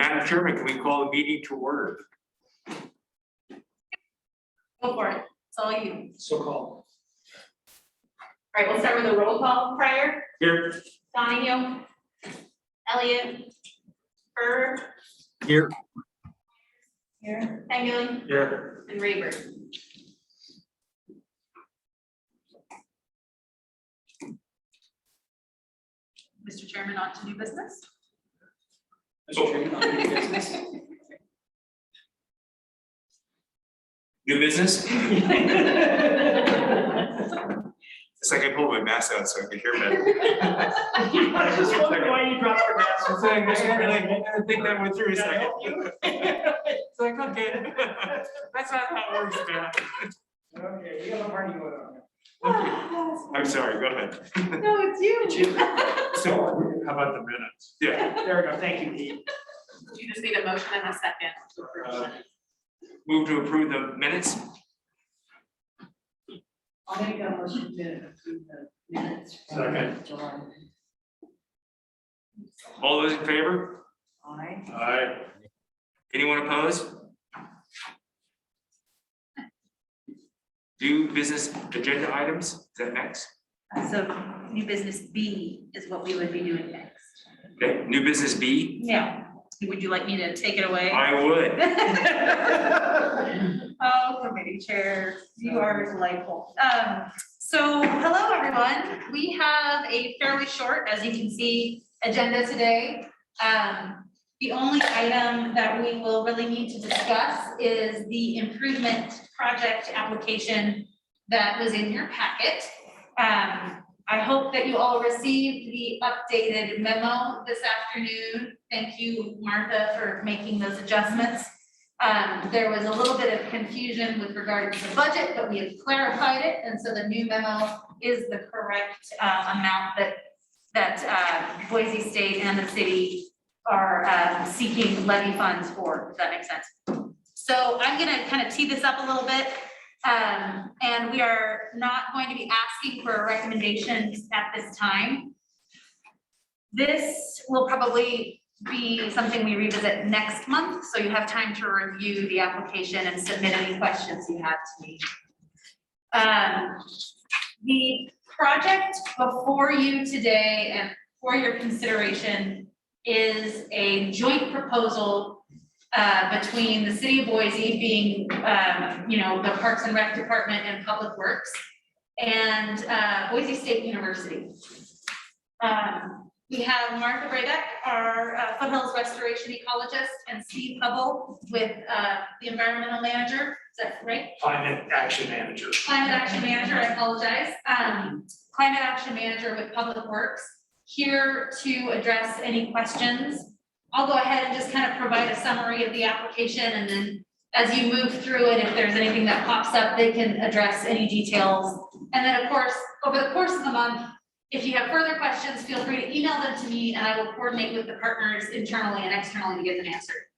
Madam Chairman, can we call the meeting to order? Go for it. It's all you. So called. All right, we'll start with a roll call. Pryor, Here. Donahue, Elliott, Burr, Here. Pengilly, Here. and Rayburn. Mr. Chairman, on to new business. Mr. Chairman, on new business. New business? It's like I pulled my mask out so I could hear better. I just wondering why you dropped your mask. It's like, I think that went through a second. It's like, okay, that's not how it works, man. Okay, you have a party going on. I'm sorry, go ahead. No, it's you. So, how about the minutes? Yeah, There we go, thank you, Pete. You just need a motion and a second to approve. move to approve the minutes. I'll make a motion to approve the minutes. from Second. July. All those in favor? Aye. Aye. Anyone opposed? Do business agenda items, is that next? So new business B is what we would be doing next. Okay, new business B, Yeah. Would you like me to take it away? I would. Oh, committee chair, you are delightful. So hello, everyone. We have a fairly short, as you can see, agenda today. The only item that we will really need to discuss is the improvement project application that was in your packet. I hope that you all received the updated memo this afternoon. Thank you, Martha, for making those adjustments. There was a little bit of confusion with regard to the budget, but we have clarified it, and so the new memo is the correct amount that Boise State and the city are seeking levy funds for, if that makes sense. So I'm gonna kind of tee this up a little bit. And we are not going to be asking for a recommendation at this time. This will probably be something we revisit next month, so you have time to review the application and submit any questions you have to me. The project before you today and for your consideration is a joint proposal between the city of Boise being, the Parks and Rec Department and Public Works, and Boise State University. We have Martha Braybeck, our Foothills Restoration Ecologist, and Steve Hubble with the Environmental Manager. Is that right? Climate Action Manager. Climate Action Manager, I apologize. Climate Action Manager with Public Works, here to address any questions. I'll go ahead and just kind of provide a summary of the application, and then as you move through it, if there's anything that pops up, they can address any details. And then, of course, over the course of the month, if you have further questions, feel free to email them to me, and I will coordinate with the partners internally and externally to get them answered.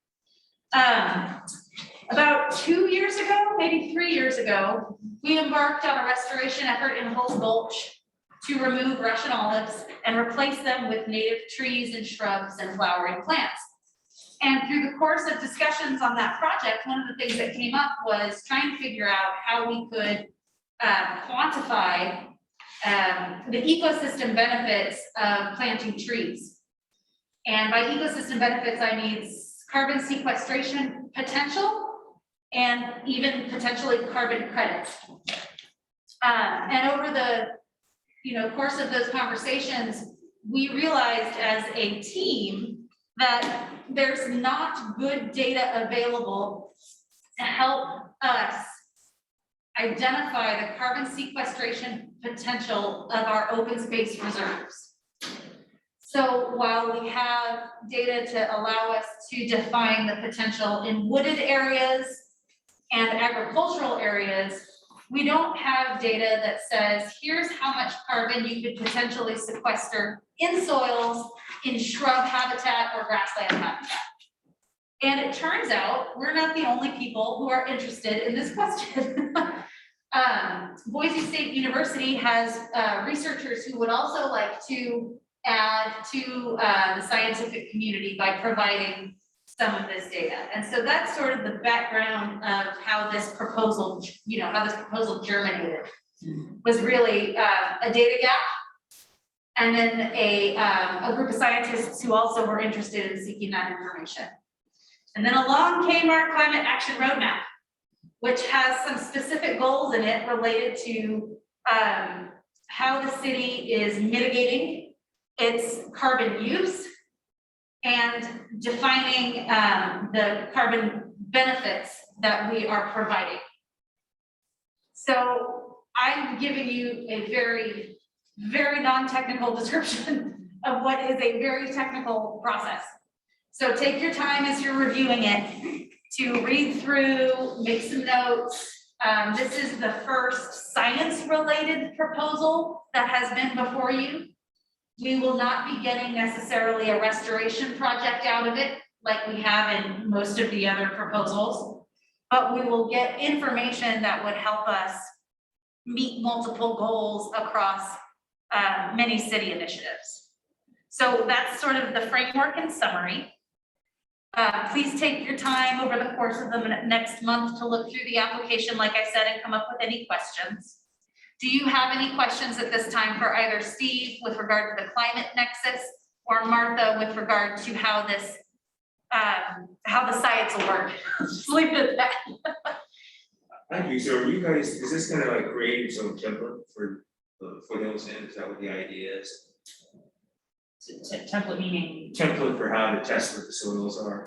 About 2 years ago, maybe 3 years ago, we embarked on a restoration effort in Holt Gulch to remove Russian olives and replace them with native trees and shrubs and flowering plants. And through the course of discussions on that project, one of the things that came up was trying to figure out how we could quantify the ecosystem benefits of planting trees. And by ecosystem benefits, I mean carbon sequestration potential and even potentially carbon credits. And over the course of those conversations, we realized as a team that there's not good data available to help us identify the carbon sequestration potential of our open space reserves. So while we have data to allow us to define the potential in wooded areas and agricultural areas, we don't have data that says, here's how much carbon you could potentially sequester in soils, in shrub habitat or grassland habitat. And it turns out we're not the only people who are interested in this question. Boise State University has researchers who would also like to add to the scientific community by providing some of this data. And so that's sort of the background of how this proposal, germinated. Was really a data gap. And then a group of scientists who also were interested in seeking that information. And then along came our climate action roadmap, which has some specific goals in it related to how the city is mitigating its carbon use and defining the carbon benefits that we are providing. So I'm giving you a very, very non-technical description of what is a very technical process. So take your time as you're reviewing it to read through, make some notes. This is the first science-related proposal that has been before you. We will not be getting necessarily a restoration project out of it like we have in most of the other proposals, but we will get information that would help us meet multiple goals across many city initiatives. So that's sort of the framework and summary. Please take your time over the course of the next month to look through the application, like I said, and come up with any questions. Do you have any questions at this time for either Steve with regard to the climate nexus or Martha with regard to how this, how the science will work? Leave it at that. Thank you. So are you guys, is this gonna like create some template for the foothills end? Is that what the idea is? Template meaning, Template for how to test what the soils are?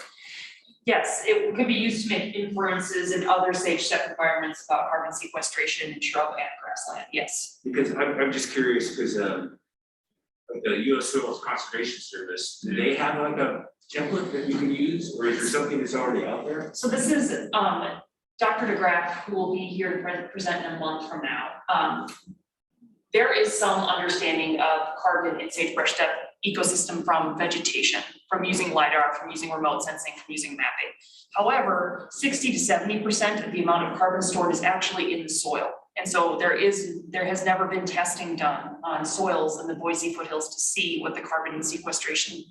yes, it could be used to make inferences in other safe step environments about carbon sequestration in shrub and grassland, yes. Because I'm just curious, because the US Soils Conservation Service, do they have like a template that you can use, or is there something that's already out there? So this is Dr. DeGraff, who will be here to present in a month from now. There is some understanding of carbon in sagebrush steppe ecosystem from vegetation, from using LiDAR, from using remote sensing, from using mapping. However, 60 to 70% of the amount of carbon stored is actually in the soil. And so there has never been testing done on soils in the Boise foothills to see what the carbon sequestration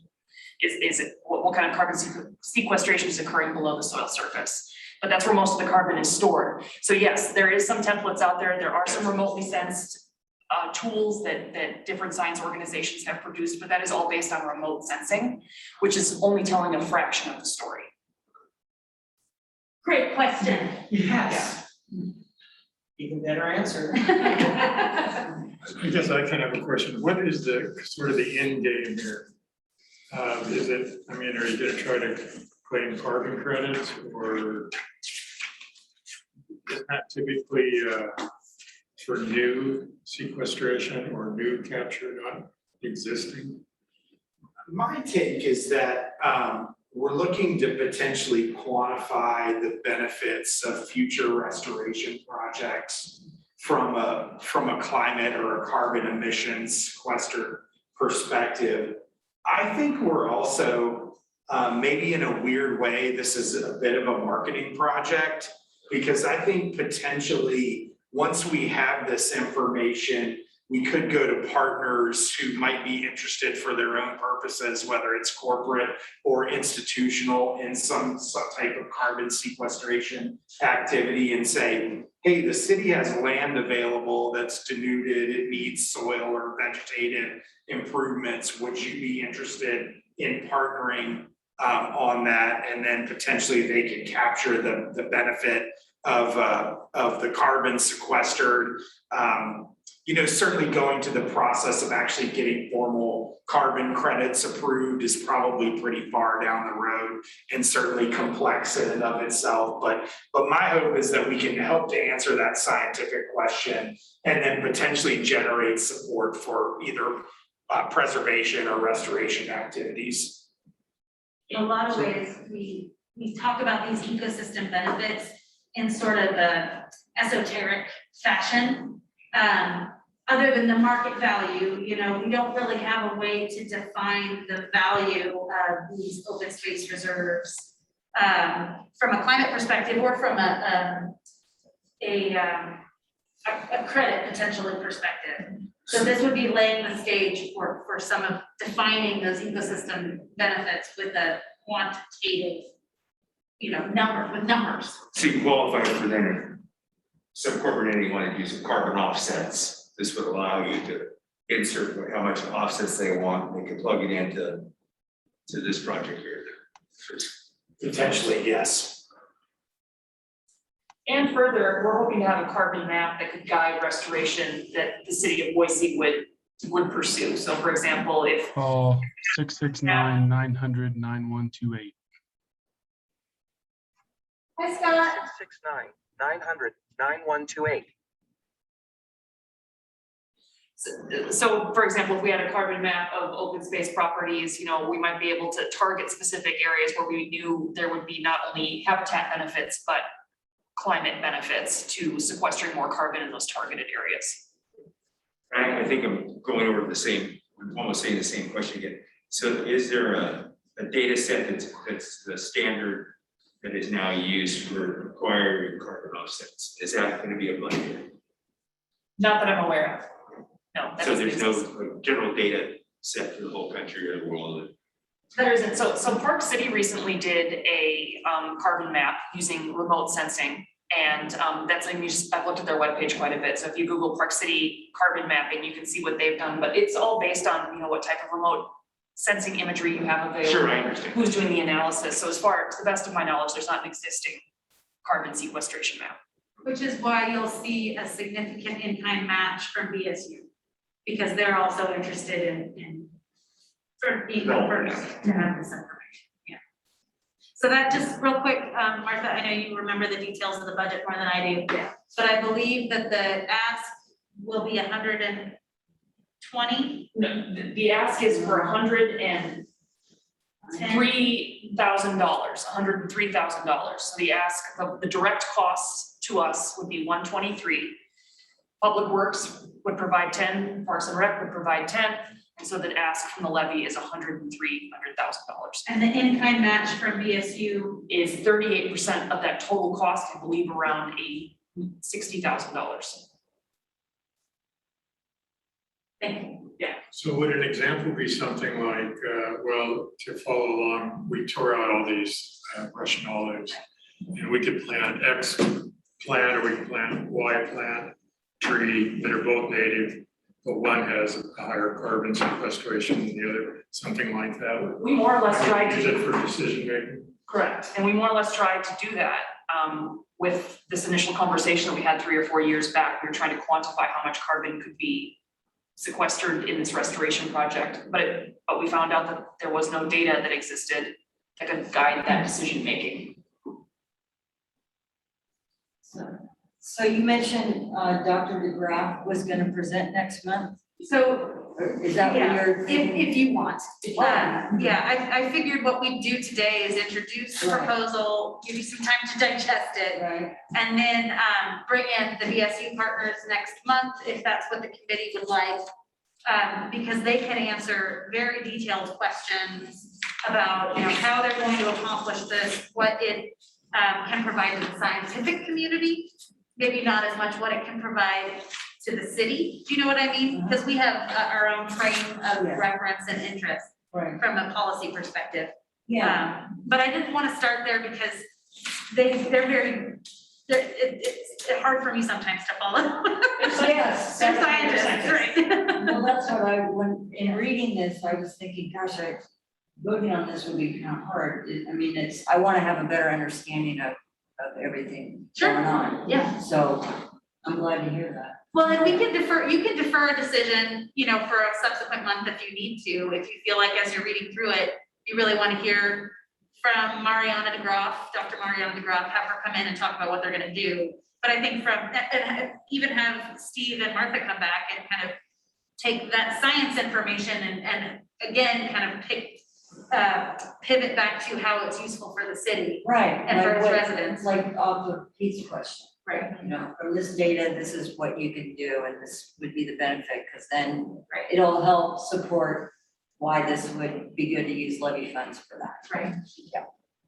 is what kind of carbon sequestration is occurring below the soil surface. But that's where most of the carbon is stored. So yes, there is some templates out there. There are some remotely sensed tools that different science organizations have produced, but that is all based on remote sensing, which is only telling a fraction of the story. Great question. Yes. Even better answer. I guess I can have a question. What is the sort of the end game here? Is it, I mean, are you gonna try to claim carbon credits, or is that typically for new sequestration or new capture, not existing? My take is that we're looking to potentially quantify the benefits of future restoration projects from a climate or a carbon emissions sequester perspective. I think we're also, maybe in a weird way, this is a bit of a marketing project, because I think potentially once we have this information, we could go to partners who might be interested for their own purposes, whether it's corporate or institutional, in some type of carbon sequestration activity, and say, hey, the city has land available that's denuded, it needs soil or vegetative improvements. Would you be interested in partnering on that? And then potentially they could capture the benefit of the carbon sequestered. Certainly going to the process of actually getting formal carbon credits approved is probably pretty far down the road and certainly complex in and of itself. But my hope is that we can help to answer that scientific question and then potentially generate support for either preservation or restoration activities. In a lot of ways, we talk about these ecosystem benefits in sort of a esoteric fashion. Other than the market value, we don't really have a way to define the value of these open space reserves from a climate perspective or from a credit potentially perspective. So this would be laying the stage for some of defining those ecosystem benefits with a quantitative, with numbers. So you qualify for then, some corporate entity wanted to use carbon offsets. This would allow you to insert how much offsets they want, they can plug it into this project here. Potentially, yes. And further, we're hoping to have a carbon map that could guide restoration that the city of Boise would pursue. So for example, if Call 669-900-9128. Hi, Scott. 669-900-9128. So for example, if we had a carbon map of open space properties, we might be able to target specific areas where we knew there would be not only habitat benefits, but climate benefits to sequestering more carbon in those targeted areas. I think I'm going over I'm almost saying the same question again. So is there a data set that's the standard that is now used for acquiring carbon offsets? Is that going to be a blanket? Not that I'm aware of. No, that So doesn't there's no exist. like, general data set for the whole country or the world? There isn't. So Park City recently did a carbon map using remote sensing. And that's something I've looked at their webpage quite a bit. So if you Google Park City carbon mapping, you can see what they've done, but it's all based on, what type of remote sensing imagery you have available. Sure, I understand. Who's doing the analysis. So as far, to the best of my knowledge, there's not an existing carbon sequestration map. Which is why you'll see a significant in-kind match from BSU, because they're also interested in to have this information, yeah. So that just real quick, Martha, I know you remember the details of the budget more than I do. Yeah. But I believe that the ask will be 120. No, the ask is for $103,000. So the ask, the direct costs to us would be 123. Public Works would provide 10, Parks and Rec would provide 10, and so the ask from the levy is $103,000. And the in-kind match from BSU, Is 38% of that total cost, I believe around $60,000. thank you. So would an example be something like, to follow along, we tore out all these Russian olives, and we could plant X plant, or we could plant Y plant, tree that are both native, but one has a higher carbon sequestration than the other, something like that. We more or less tried to Use it for decision making. Correct, and we more or less tried to do that with this initial conversation that we had 3 or 4 years back. We were trying to quantify how much carbon could be sequestered in this restoration project, but we found out that there was no data that existed that could guide that decision making. So you mentioned Dr. DeGraff was gonna present next month? So, Or is that what yeah, you're thinking? if you want. Wow. I figured what we'd do today is introduce the Right. proposal, give you some time to digest it, Right, and then bring in the BSU partners next month, if that's what the committee would like. Because they can answer very detailed questions about, how they're going to accomplish this, what it can provide to the scientific community. Maybe not as much what it can provide to the city, do you know what I mean? Because we have our own frame of Yeah. reference and interest right, from a policy perspective. yeah, But I didn't want to start there because it's hard for me sometimes to follow. yes. They're scientists, right? Well, that's what when, in reading this, I was thinking, gosh, voting on this would be kind of hard. I want to have a better understanding of everything Sure. going on. Yeah. So I'm glad to hear that. Well, and we can defer, you can defer a decision, for a subsequent month if you need to, if you feel like as you're reading through it, you really want to hear from Mariana DeGraff, Dr. Mariana DeGraff, have her come in and talk about what they're gonna do. But I think and even have Steve and Martha come back and kind of take that science information and again, kind of pivot back to how it's useful for the city Right. and for like its what- residents. Like off of Pete's question. Right. From this data, this is what you can do, and this would be the benefit, because then Right. it'll help support why this would be good to use levy funds for that. Right.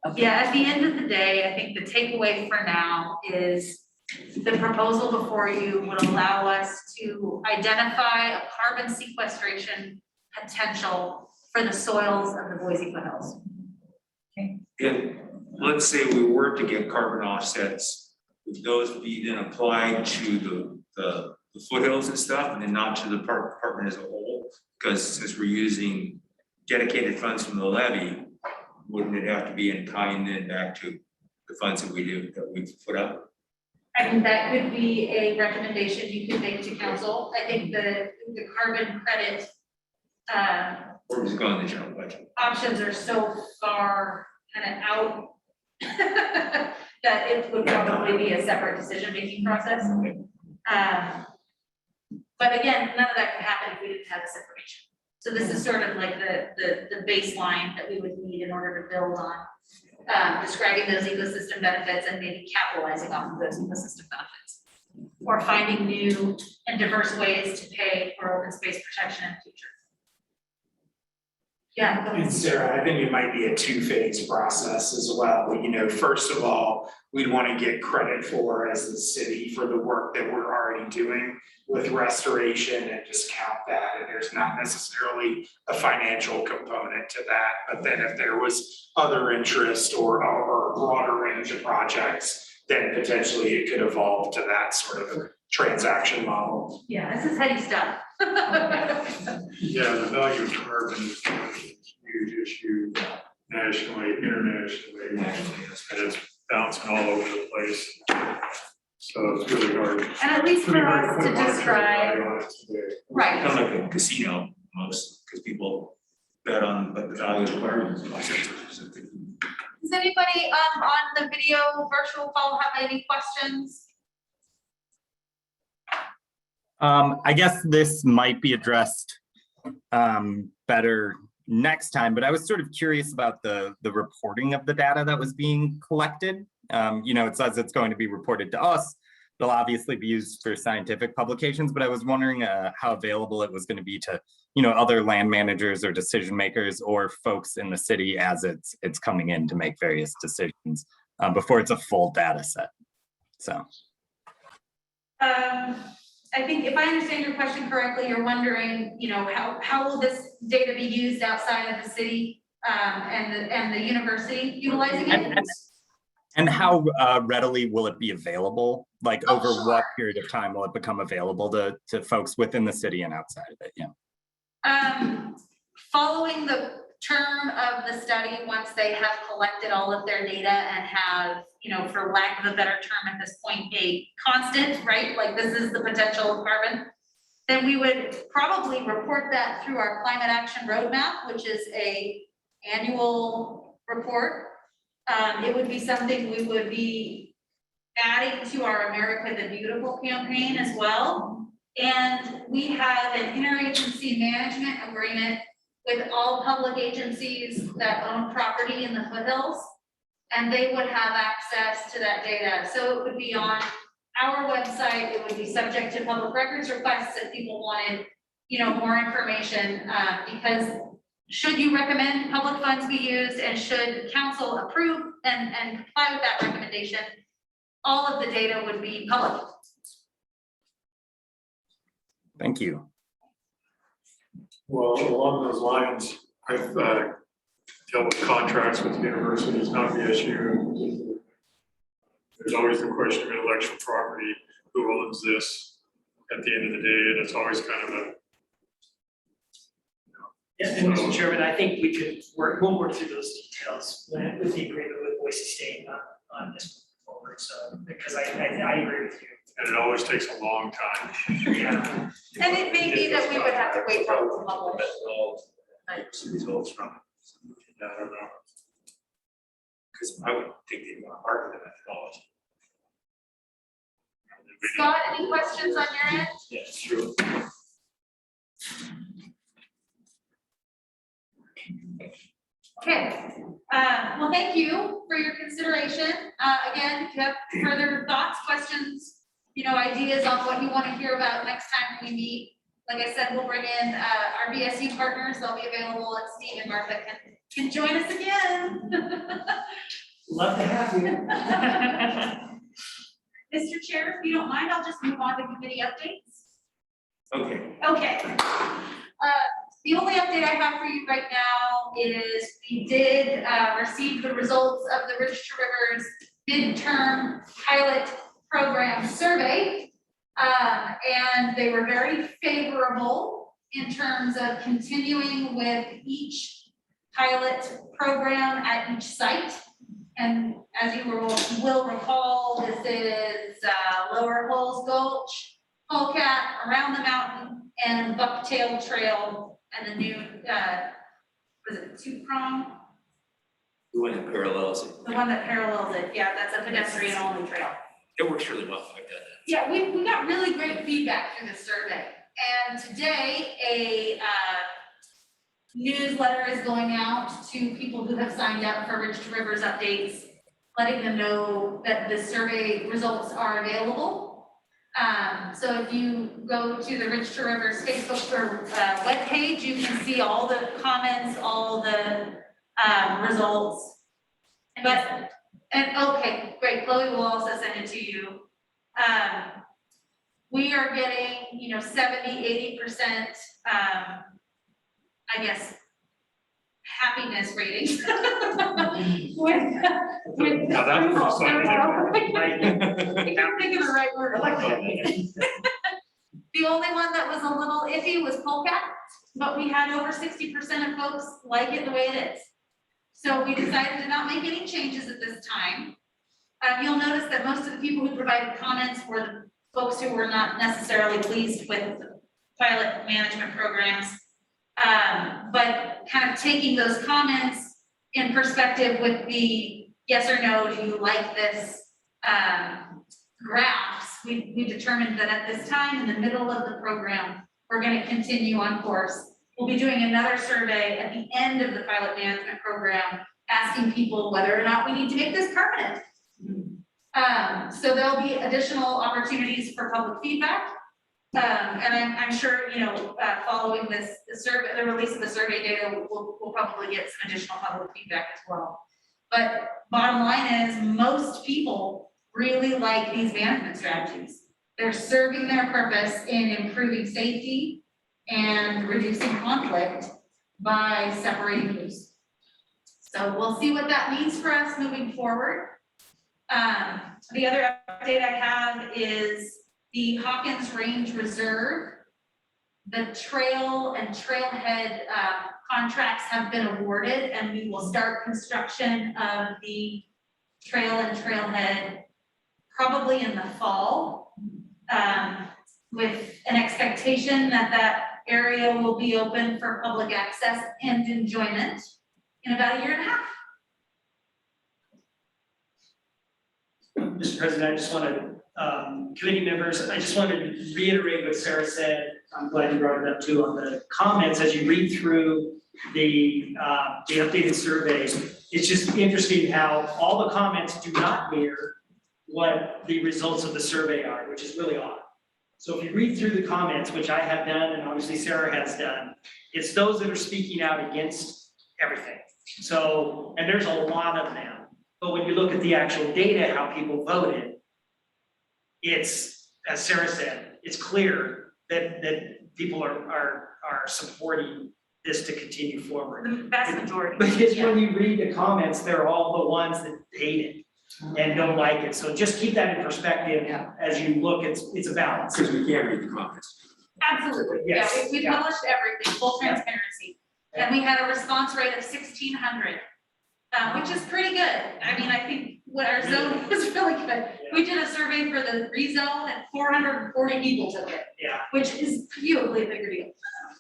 Okay. Yeah, at the end of the day, I think the takeaway for now is the proposal before you would allow us to identify a carbon sequestration potential for the soils of the Boise foothills. if, let's say we were to get carbon offsets, would those be then applied to the foothills and stuff, and then not to the department as a whole? Because since we're using dedicated funds from the levy, wouldn't it have to be in kind then back to the funds that we've put up? I mean, that could be a recommendation you could make to council. I think the carbon credit Or does it go in the general budget? options are so far kind of out that it would probably be a separate decision-making process. But again, none of that could happen if we didn't have this information. So this is sort of like the baseline that we would need in order to build on describing those ecosystem benefits and maybe capitalizing off of those ecosystem benefits. Or finding new and diverse ways to pay for open space protection in the future. Yeah. go ahead. And Sarah, I think it might be a two-phase process as well. You know, first of all, we'd want to get credit for as the city for the work that we're already doing with restoration and just count that. And there's not necessarily a financial component to that. But then if there was other interest or a broader range of projects, then potentially it could evolve to that sort of transaction model. Yeah, this is heady stuff. Yeah, the value of carbon is a huge issue nationally, internationally, and it's bouncing all over the place. So it's really hard. And at least for us to describe, right, Kind of like a casino almost, because people bet on what the value of carbon is. does anybody on the video virtual call have any questions? I guess this might be addressed better next time, but I was sort of curious about the reporting of the data that was being collected. You know, it says it's going to be reported to us. It'll obviously be used for scientific publications, but I was wondering how available it was going to be to, you know, other land managers or decision makers or folks in the city as it's coming in to make various decisions before it's a full data set. So. I think if I understand your question correctly, you're wondering, you know, how will this data be used outside of the city and the university utilizing it? And how readily will it be available? Like over sure. what period of time will it become available to folks within the city and outside of it? Yeah. Following the term of the study, once they have collected all of their data and have, you know, for lack of a better term at this point, a constant, right? Like this is the potential of carbon. Then we would probably report that through our climate action roadmap, which is a annual report. It would be something we would be adding to our America the Beautiful campaign as well. And we have an interagency management agreement with all public agencies that own property in the foothills, and they would have access to that data. So it would be on our website, it would be subject to public records requests if people wanted, you know, more information, because should you recommend public funds be used and should council approve and comply with that recommendation, all of the data would be public. Thank you. Well, along those lines, I've dealt with contracts with universities, not the issue. There's always the question of intellectual property, who owns this at the end of the day, and it's always kind of a. Yeah, and Mr. Chairman, I think we'll work through those details with the agreement with Boise State on this forward, so, because I agree with you. And it always takes a long time. Yeah. And it may be that we would have to wait for it to publish. Results from it. Yeah, I don't know. Because I would think they'd want to part of the methodology. Scott, any questions on your end? Yeah, sure. Okay, well, thank you for your consideration. Again, if you have further thoughts, questions, you know, ideas on what you want to hear about next time we meet, like I said, we'll bring in our BSU partners. They'll be available, and Steve and Martha can join us again. Love to have you. Mr. Chair, if you don't mind, I'll just move on to committee updates. Okay. Okay. The only update I have for you right now is we did receive the results of the Rich to Rivers midterm pilot program survey. And they were very favorable in terms of continuing with each pilot program at each site. And as you will recall, this is Lower Hulls Gulch, Polecat, Around the Mountain, and Bucktail Trail, and the new, was it Two Prong? The one that parallels it. The one that parallels it, yeah, that's a pedestrian only trail. It works really well, I've done that. Yeah, we got really great feedback through this survey. And today, a newsletter is going out to people who have signed up for Rich to Rivers updates, letting them know that the survey results are available. So if you go to the Rich to Rivers Facebook or webpage, you can see all the comments, all the results. And okay, great, Chloe will also send it to you. We are getting, 70, 80%, I guess, happiness ratings. with Now that's approval. something I can't think of the right word. I like that. The only one that was a little iffy was Polecat, but we had over 60% of folks like it the way it is. So we decided to not make any changes at this time. You'll notice that most of the people who provided comments were the folks who were not necessarily pleased with the pilot management programs. But kind of taking those comments in perspective with the yes or no, do you like this graphs, we determined that at this time, in the middle of the program, we're going to continue on course. We'll be doing another survey at the end of the pilot management program, asking people whether or not we need to make this permanent. So there'll be additional opportunities for public feedback. And I'm sure, following the survey, the release of the survey data, we'll probably get some additional public feedback as well. But bottom line is, most people really like these management strategies. They're serving their purpose in improving safety and reducing conflict by separating loose. So we'll see what that means for us moving forward. The other update I have is the Hawkins Range Reserve. The trail and trailhead contracts have been awarded, and we will start construction of the trail and trailhead probably in the fall, with an expectation that that area will be open for public access and enjoyment in about a year and a half. Mr. President, I just want to, committee members, I just wanted to reiterate what Sarah said. I'm glad you brought it up too on the comments as you read through the updated surveys. It's just interesting how all the comments do not mirror what the results of the survey are, which is really odd. So if you read through the comments, which I have done and obviously Sarah has done, it's those that are speaking out against everything. So, and there's a lot of them. But when you look at the actual data, how people voted, it's, as Sarah said, it's clear that people are supporting this to continue forward. The vast majority. Because when you read the comments, they're all the ones that hate it and don't like it. So just keep that in perspective as you look, it's a balance. Because we can't read the comments. Absolutely, yeah, Yes, we yeah. published everything, full transparency. And we had a response rate of 1,600, which is pretty good. I mean, I think what our zone is really good. We did a survey for the rezone and 440 people took it, Yeah, which is beautifully a bigger deal.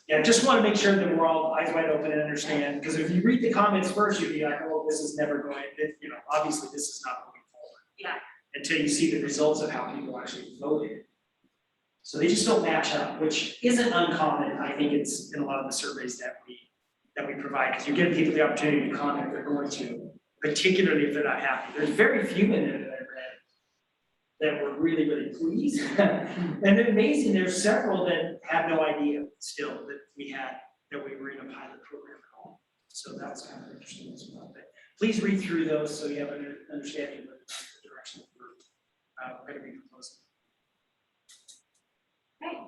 yeah, just want to make sure that we're all eyes wide open and understand, because if you read the comments first, you'd be like, oh, this is never going, obviously this is not moving forward. Yeah. Until you see the results of how people actually voted. So they just don't match up, which isn't uncommon. I think it's in a lot of the surveys that we provide, because you're giving people the opportunity to comment if they're going to, particularly if they're not happy. There's very few in there that I read that were really, really pleased. And they're amazing, there's several that have no idea still that we were in a pilot program at all. So that was kind of interesting as well. But please read through those so you have an understanding of the direction we're going to be proposing. Okay,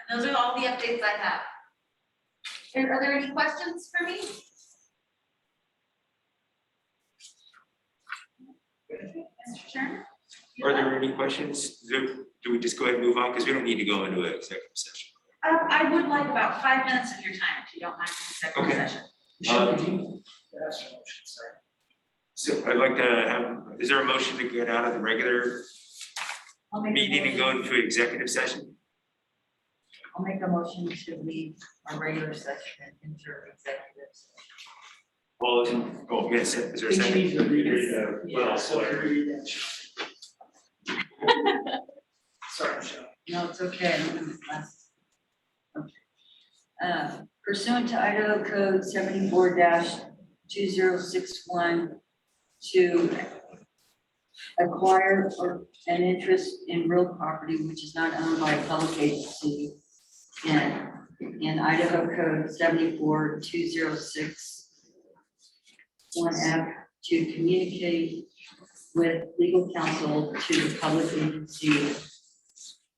and those are all the updates I have. Are there any questions for me? Mr. Chairman? Are there any questions? Do we just go ahead and move on? Because we don't need to go into an executive session. I would like about 5 minutes of your time, if you don't mind, executive Okay. session. Michelle, could you? That's your motion, sorry. So I'd like to have, is there a motion to get out of the regular I'll make a meeting and go motion- into executive session? I'll make a motion to leave our regular session and enter executive session. All those in, oh, yes, is there a You second? need to read Read it. the Yeah, little so if you flare. read that. Sorry, Michelle. No, it's okay. I'm gonna last. Okay. Pursuant to Idaho Code 74-2061 to acquire or an interest in real property which is not owned by a public agency and in Idaho Code 74-206(1)(f) to communicate with legal counsel to the public agency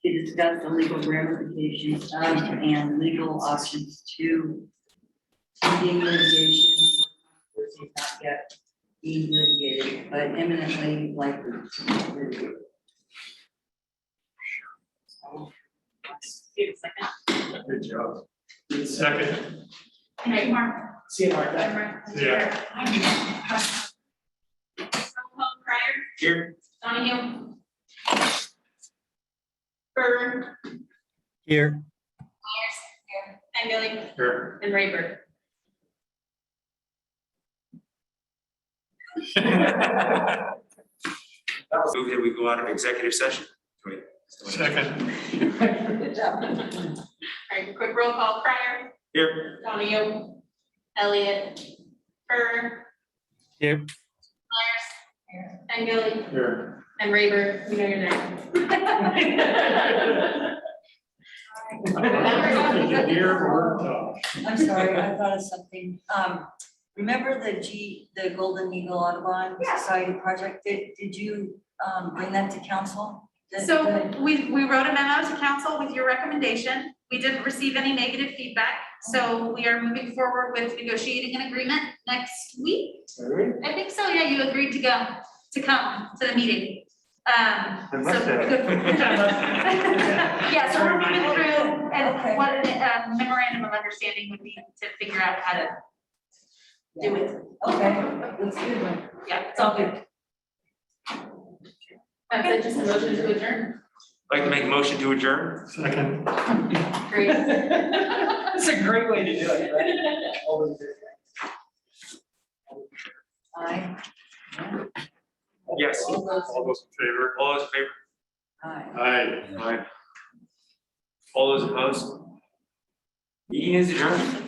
to discuss the legal ramifications of and legal options to pending litigation or controversy not yet being litigated, but imminently likely to be litigated. Give it a second. Good job. Second, Thank you, Mark. See you, Martha. Yeah. Crier, Here, Donahue. Byrne, Here. and Gilly, here. and Rayburn. move that we go out of executive session. Wait. Second, Good job. All right, quick roll call, Crier, Here, Donahue, Elliott, Byrne, Here. Myers, and Gilly, here. and Rayburn, we know your name. Here, we're tough. I'm sorry, I thought of something. Remember the Golden Eagle Audubon Yeah. Society project? Did you, bring that to council? So we wrote a memo to council with your recommendation. We didn't receive any negative feedback. So we are moving forward with negotiating an agreement next week. I think so, yeah, you agreed to come to the meeting. So good. Yeah, so we're moving through and what a memorandum of understanding would be to figure out how to do it. Okay, that's good. Yeah, it's all good. That's just a motion to adjourn. I'd like to make a motion to adjourn. Second, Great. It's a great way to do it, right? All those Aye. Yes. All those, all those in favor? All those in favor? aye. Aye. Aye. All those opposed? Meeting is adjourned.